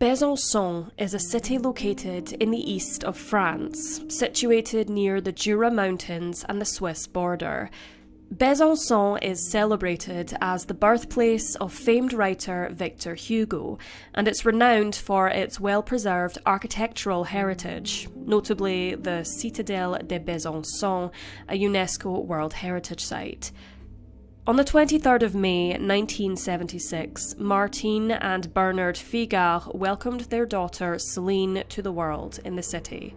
Besançon is a city located in the east of France, situated near the Jura Mountains and the Swiss border. Besançon is celebrated as the birthplace of famed writer Victor Hugo, and it's renowned for its well-preserved architectural heritage, notably the Citadelle de Besançon, a UNESCO World Heritage Site. On the 23rd of May 1976, Martine and Bernard Figard welcomed their daughter Celine to the world in the city.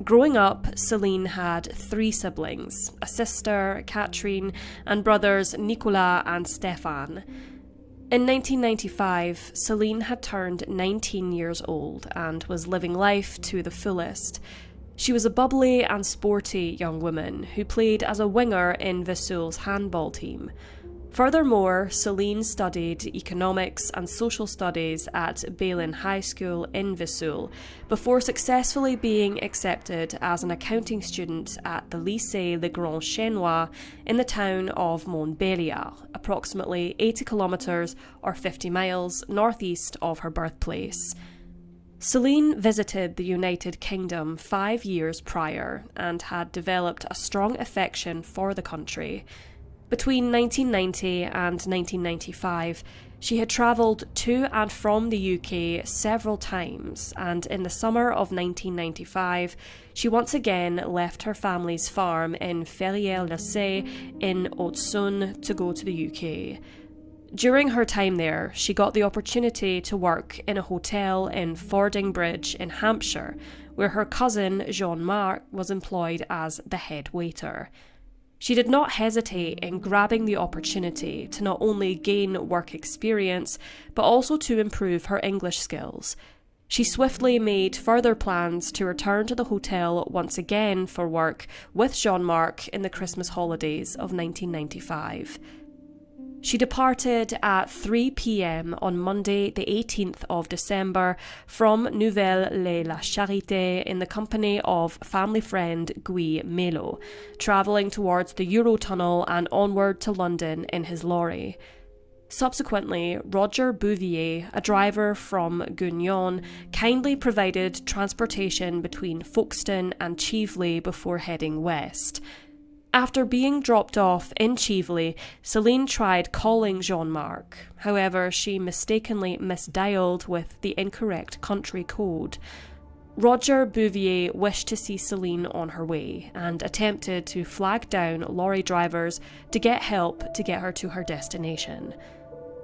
Growing up, Celine had 3 siblings, a sister, Catherine, and brothers Nicolas and Stéphane. In 1995, Celine had turned 19 years old and was living life to the fullest. She was a bubbly and sporty young woman who played as a winger in Vesoul's handball team. Furthermore, Celine studied economics and social studies at Bailyn High School in Vesoul before successfully being accepted as an accounting student at the Lycée Le Grand Chenois in the town of Montbéliard, approximately 80 kilometres or 50 miles northeast of her birthplace. Celine visited the United Kingdom 5 years prior and had developed a strong affection for the country. Between 1990 and 1995, she had travelled to and from the UK several times, and in the summer of 1995, she once again left her family's farm in Ferrières-la-Saye in Haute-Saône to go to the UK. During her time there, she got the opportunity to work in a hotel in Fordingbridge in Hampshire, where her cousin Jean-Marc was employed as the head waiter. She did not hesitate in grabbing the opportunity to not only gain work experience, but also to improve her English skills. She swiftly made further plans to return to the hotel once again for work with Jean-Marc in the Christmas holidays of 1995. She departed at 3 p.m. on Monday the 18th of December from Nouvelle-lès-la-Charité in the company of family friend Guy Melo, travelling towards the Eurotunnel and onward to London in his lorry. Subsequently, Roger Bouvier, a driver from Guignon, kindly provided transportation between Folkestone and Chieveley before heading west. After being dropped off in Chieveley, Celine tried calling Jean-Marc. However, she mistakenly misdialed with the incorrect country code. Roger Bouvier wished to see Celine on her way and attempted to flag down lorry drivers to get help to get her to her destination.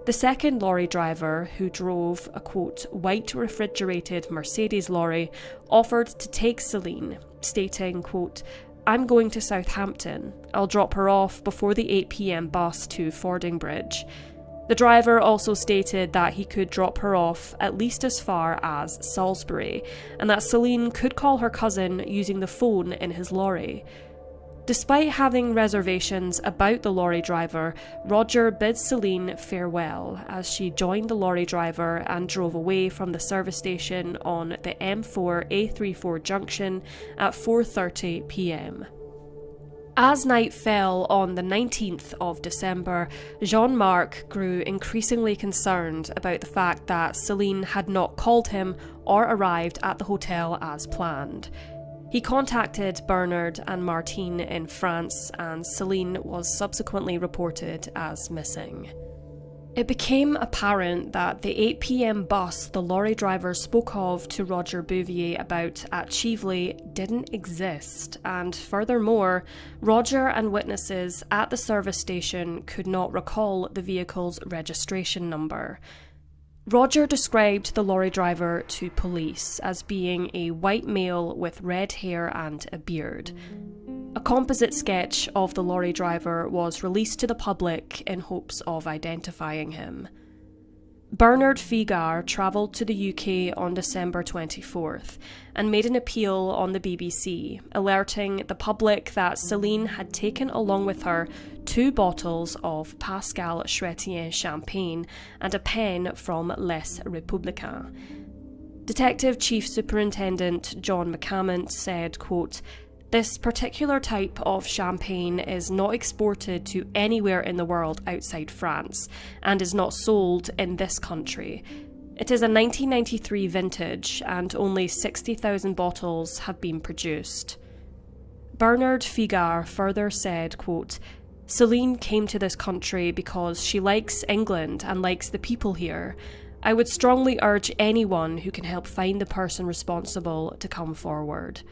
The second lorry driver, who drove a, quote, white refrigerated Mercedes lorry, offered to take Celine, stating, quote, "I'm going to Southampton. I'll drop her off before the 8 p.m. bus to Fordingbridge." The driver also stated that he could drop her off at least as far as Salisbury, and that Celine could call her cousin using the phone in his lorry. Despite having reservations about the lorry driver, Roger bid Celine farewell as she joined the lorry driver and drove away from the service station on the M4A34 junction at 4:30 p.m. As night fell on the 19th of December, Jean-Marc grew increasingly concerned about the fact that Celine had not called him or arrived at the hotel as planned. He contacted Bernard and Martine in France, and Celine was subsequently reported as missing. It became apparent that the 8 p.m. bus the lorry driver spoke of to Roger Bouvier about at Chieveley didn't exist, and furthermore, Roger and witnesses at the service station could not recall the vehicle's registration number. Roger described the lorry driver to police as being a white male with red hair and a beard. A composite sketch of the lorry driver was released to the public in hopes of identifying him. Bernard Figard travelled to the UK on December 24th and made an appeal on the BBC, alerting the public that Celine had taken along with her 2 bottles of Pascal Chrétien champagne and a pen from Les Républicains. Detective Chief Superintendent John McCammont said, quote, "This particular type of champagne is not exported to anywhere in the world outside France and is not sold in this country. It is a 1993 vintage and only 60,000 bottles have been produced. Bernard Figard further said, quote, "Celine came to this country because she likes England and likes the people here. I would strongly urge anyone who can help find the person responsible to come forward."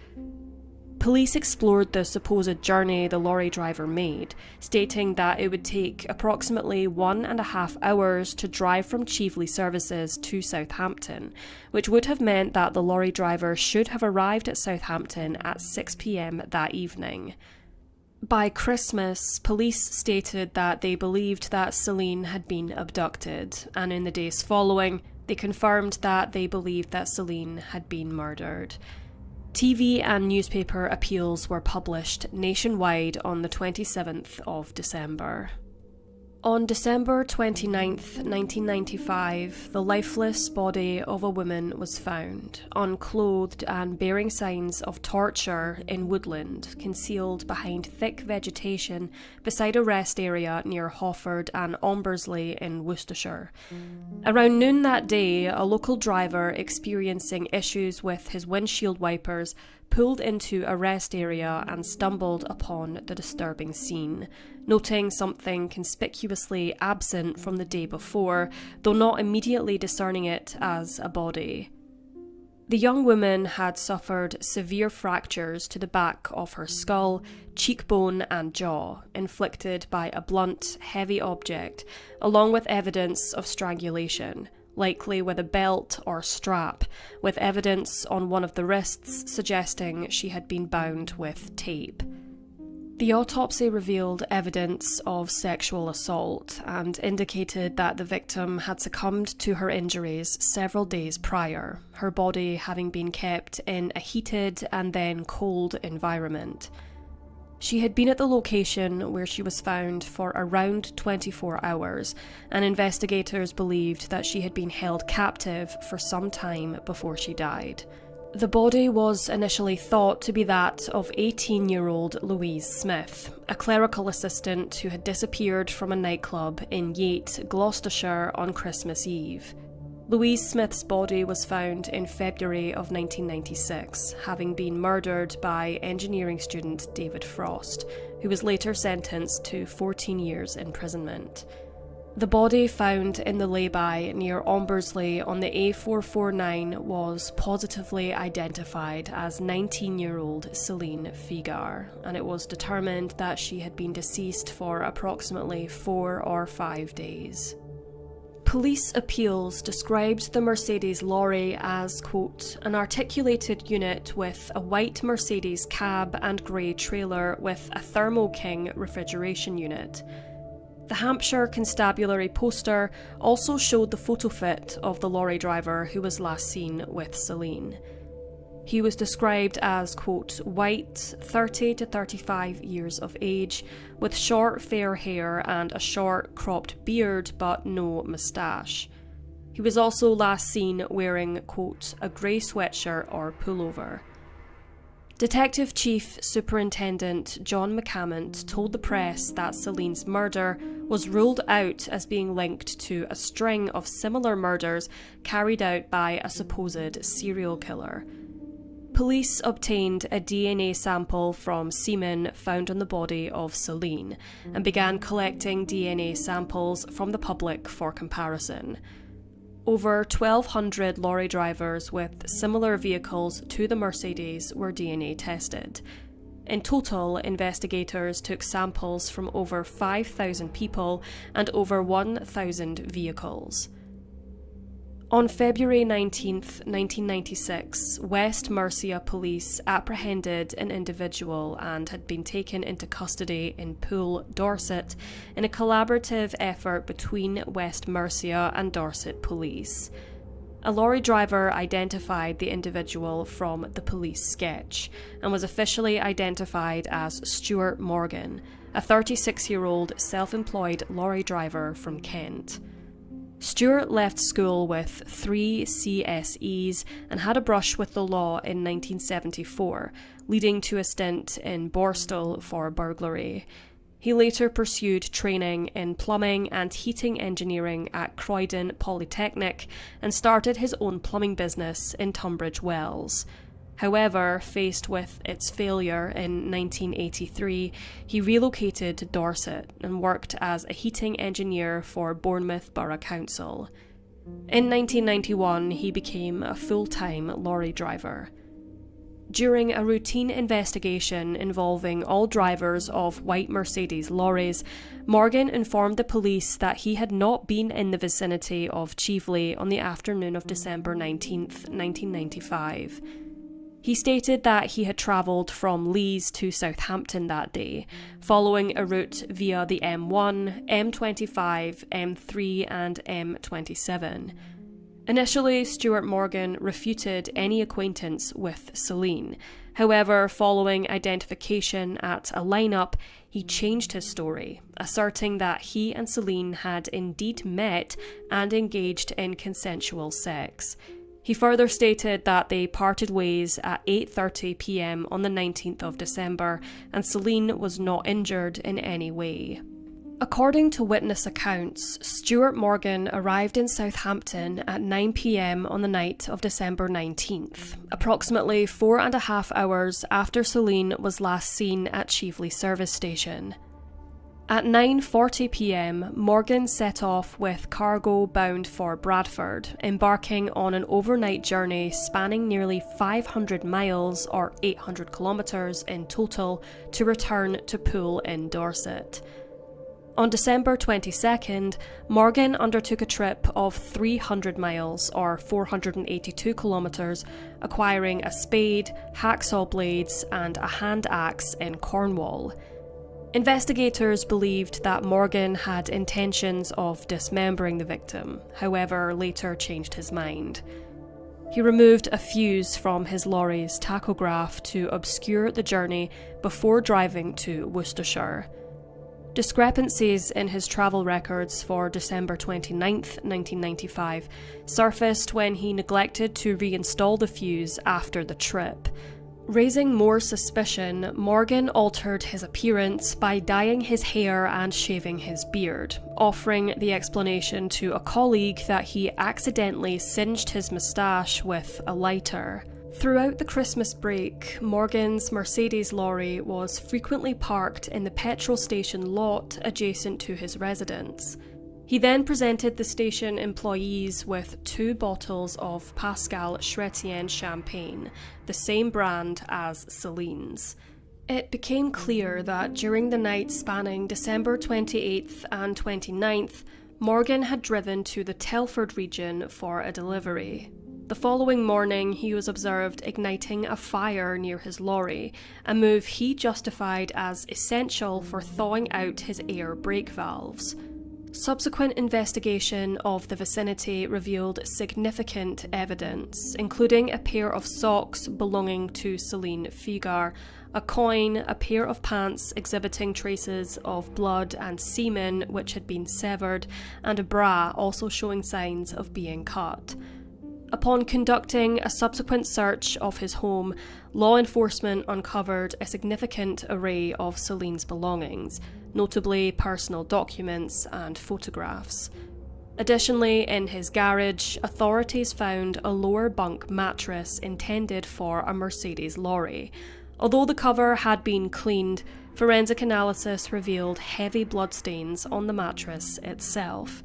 Police explored the supposed journey the lorry driver made, stating that it would take approximately 1.5 hours to drive from Chieveley Services to Southampton, which would have meant that the lorry driver should have arrived at Southampton at 6 p.m. that evening. By Christmas, police stated that they believed that Celine had been abducted, and in the days following, they confirmed that they believed that Celine had been murdered. TV and newspaper appeals were published nationwide on the 27th of December. On December 29th, 1995, the lifeless body of a woman was found, unclothed and bearing signs of torture in woodland, concealed behind thick vegetation beside a rest area near Hofford and Ombersley in Worcestershire. Around noon that day, a local driver experiencing issues with his windshield wipers pulled into a rest area and stumbled upon the disturbing scene, noting something conspicuously absent from the day before, though not immediately discerning it as a body. The young woman had suffered severe fractures to the back of her skull, cheekbone and jaw, inflicted by a blunt, heavy object, along with evidence of strangulation, likely with a belt or strap, with evidence on one of the wrists suggesting she had been bound with tape. The autopsy revealed evidence of sexual assault and indicated that the victim had succumbed to her injuries several days prior, her body having been kept in a heated and then cold environment. She had been at the location where she was found for around 24 hours, and investigators believed that she had been held captive for some time before she died. The body was initially thought to be that of 18-year-old Louise Smith, a clerical assistant who had disappeared from a nightclub in Yate, Gloucestershire on Christmas Eve. Louise Smith's body was found in February of 1996, having been murdered by engineering student David Frost, who was later sentenced to 14 years imprisonment. The body found in the lay-by near Ombersley on the A449 was positively identified as 19-year-old Celine Figard, and it was determined that she had been deceased for approximately 4 or 5 days. Police appeals described the Mercedes lorry as, quote, "an articulated unit with a white Mercedes cab and grey trailer with a Thermo King refrigeration unit." The Hampshire Constabulary poster also showed the photo fit of the lorry driver who was last seen with Celine. He was described as, quote, "white, 30 to 35 years of age, with short fair hair and a short cropped beard but no moustache." He was also last seen wearing, quote, "a grey sweatshirt or pullover." Detective Chief Superintendent John McCammont told the press that Celine's murder was ruled out as being linked to a string of similar murders carried out by a supposed serial killer. Police obtained a DNA sample from semen found on the body of Celine and began collecting DNA samples from the public for comparison. Over 1,200 lorry drivers with similar vehicles to the Mercedes were DNA tested. In total, investigators took samples from over 5,000 people and over 1,000 vehicles. On February 19, 1996, West Mercia police apprehended an individual and had been taken into custody in Poole, Dorset, in a collaborative effort between West Mercia and Dorset police. A lorry driver identified the individual from the police sketch and was officially identified as Stuart Morgan, a 36-year-old self-employed lorry driver from Kent. Stuart left school with 3 CSEs and had a brush with the law in 1974, leading to a stint in Borstal for burglary. He later pursued training in plumbing and heating engineering at Croydon Polytechnic and started his own plumbing business in Tunbridge Wells. However, faced with its failure in 1983, he relocated to Dorset and worked as a heating engineer for Bournemouth Borough Council. In 1991, he became a full-time lorry driver. During a routine investigation involving all drivers of white Mercedes lorries, Morgan informed the police that he had not been in the vicinity of Chieveley on the afternoon of December 19, 1995. He stated that he had travelled from Leeds to Southampton that day, following a route via the M1, M25, M3 and M27. Initially, Stuart Morgan refuted any acquaintance with Celine. However, following identification at a lineup, he changed his story, asserting that he and Celine had indeed met and engaged in consensual sex. He further stated that they parted ways at 8:30 p.m. on the 19th of December, and Celine was not injured in any way. According to witness accounts, Stuart Morgan arrived in Southampton at 9 p.m. on the night of December 19th, approximately 4.5 hours after Celine was last seen at Chieveley service station. At 9:40 p.m, Morgan set off with cargo bound for Bradford, embarking on an overnight journey spanning nearly 500 miles or 800 kilometres in total to return to Poole in Dorset. On December 22nd, Morgan undertook a trip of 300 miles or 482 kilometres, acquiring a spade, hacksaw blades and a hand axe in Cornwall. Investigators believed that Morgan had intentions of dismembering the victim, however later changed his mind. He removed a fuse from his lorry's tachograph to obscure the journey before driving to Worcestershire. Discrepancies in his travel records for December 29, 1995, surfaced when he neglected to reinstall the fuse after the trip. Raising more suspicion, Morgan altered his appearance by dyeing his hair and shaving his beard, offering the explanation to a colleague that he accidentally singed his moustache with a lighter. Throughout the Christmas break, Morgan's Mercedes lorry was frequently parked in the petrol station lot adjacent to his residence. He then presented the station employees with 2 bottles of Pascal Chrétien champagne, the same brand as Celine's. It became clear that during the night spanning December 28th and 29th, Morgan had driven to the Telford region for a delivery. The following morning, he was observed igniting a fire near his lorry, a move he justified as essential for thawing out his air brake valves. Subsequent investigation of the vicinity revealed significant evidence, including a pair of socks belonging to Celine Figard, a coin, a pair of pants exhibiting traces of blood and semen which had been severed, and a bra also showing signs of being cut. Upon conducting a subsequent search of his home, law enforcement uncovered a significant array of Celine's belongings, notably personal documents and photographs. Additionally, in his garage, authorities found a lower bunk mattress intended for a Mercedes lorry. Although the cover had been cleaned, forensic analysis revealed heavy bloodstains on the mattress itself.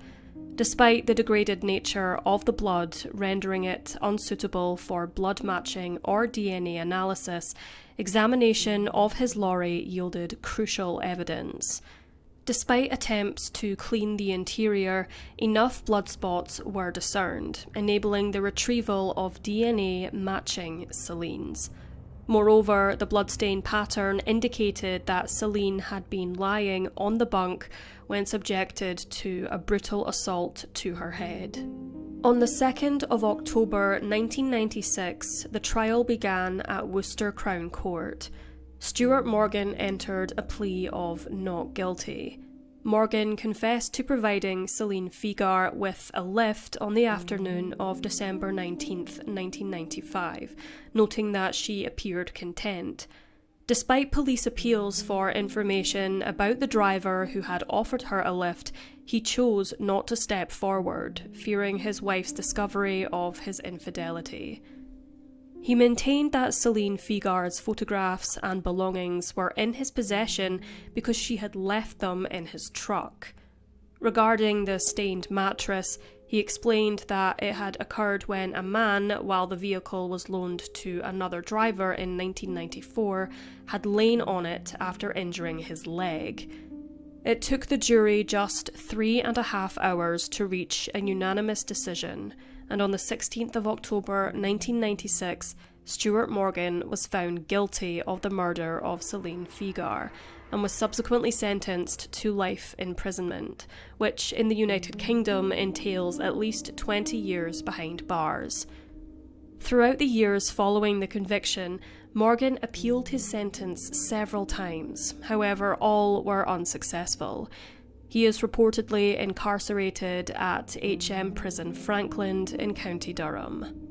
Despite the degraded nature of the blood rendering it unsuitable for blood matching or DNA analysis, examination of his lorry yielded crucial evidence. Despite attempts to clean the interior, enough blood spots were discerned, enabling the retrieval of DNA matching Celine's. Moreover, the bloodstain pattern indicated that Celine had been lying on the bunk when subjected to a brutal assault to her head. On the 2nd of October 1996, the trial began at Worcester Crown Court. Stuart Morgan entered a plea of not guilty. Morgan confessed to providing Celine Figard with a lift on the afternoon of December 19, 1995, noting that she appeared content. Despite police appeals for information about the driver who had offered her a lift, he chose not to step forward, fearing his wife's discovery of his infidelity. He maintained that Celine Figard's photographs and belongings were in his possession because she had left them in his truck. Regarding the stained mattress, he explained that it had occurred when a man, while the vehicle was loaned to another driver in 1994, had lain on it after injuring his leg. It took the jury just 3.5 hours to reach a unanimous decision, and on the 16th of October 1996, Stuart Morgan was found guilty of the murder of Celine Figard and was subsequently sentenced to life imprisonment, which in the United Kingdom entails at least 20 years behind bars. Throughout the years following the conviction, Morgan appealed his sentence several times, however, all were unsuccessful. He is reportedly incarcerated at HM Prison Frankland in County Durham.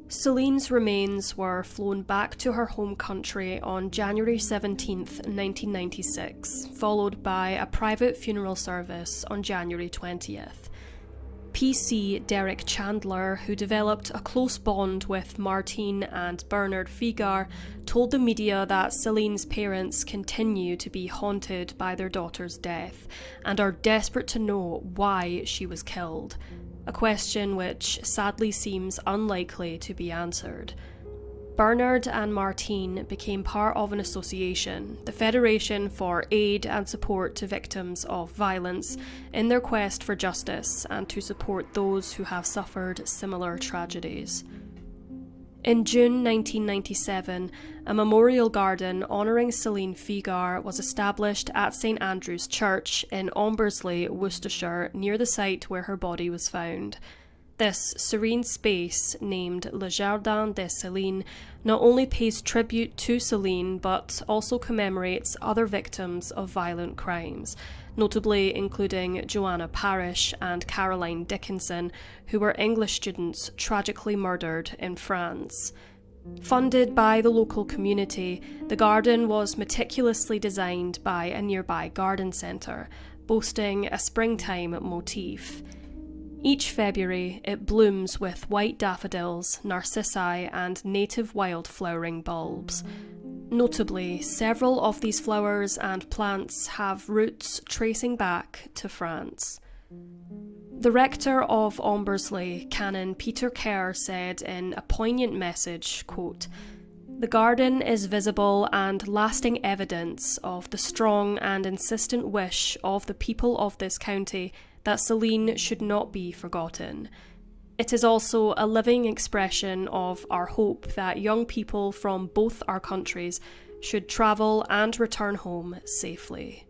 Celine's remains were flown back to her home country on January 17, 1996, followed by a private funeral service on January 20th. PC Derek Chandler, who developed a close bond with Martine and Bernard Figard, told the media that Celine's parents continue to be haunted by their daughter's death and are desperate to know why she was killed, a question which sadly seems unlikely to be answered. Bernard and Martine became part of an association, the Federation for Aid and Support to Victims of Violence, in their quest for justice and to support those who have suffered similar tragedies. In June 1997, a memorial garden honouring Celine Figard was established at St Andrew's Church in Ombersley, Worcestershire, near the site where her body was found. This serene space, named Le Jardin de Seline, not only pays tribute to Celine but also commemorates other victims of violent crimes, notably including Joanna Parish and Caroline Dickinson, who were English students tragically murdered in France. Funded by the local community, the garden was meticulously designed by a nearby garden centre, boasting a springtime motif. Each February, it blooms with white daffodils, narcissi, and native wildflowering bulbs. Notably, several of these flowers and plants have roots tracing back to France. The rector of Ombersley, Canon Peter Kerr, said in a poignant message, quote, "The garden is visible and lasting evidence of the strong and insistent wish of the people of this county that Celine should not be forgotten. It is also a living expression of our hope that young people from both our countries should travel and return home safely."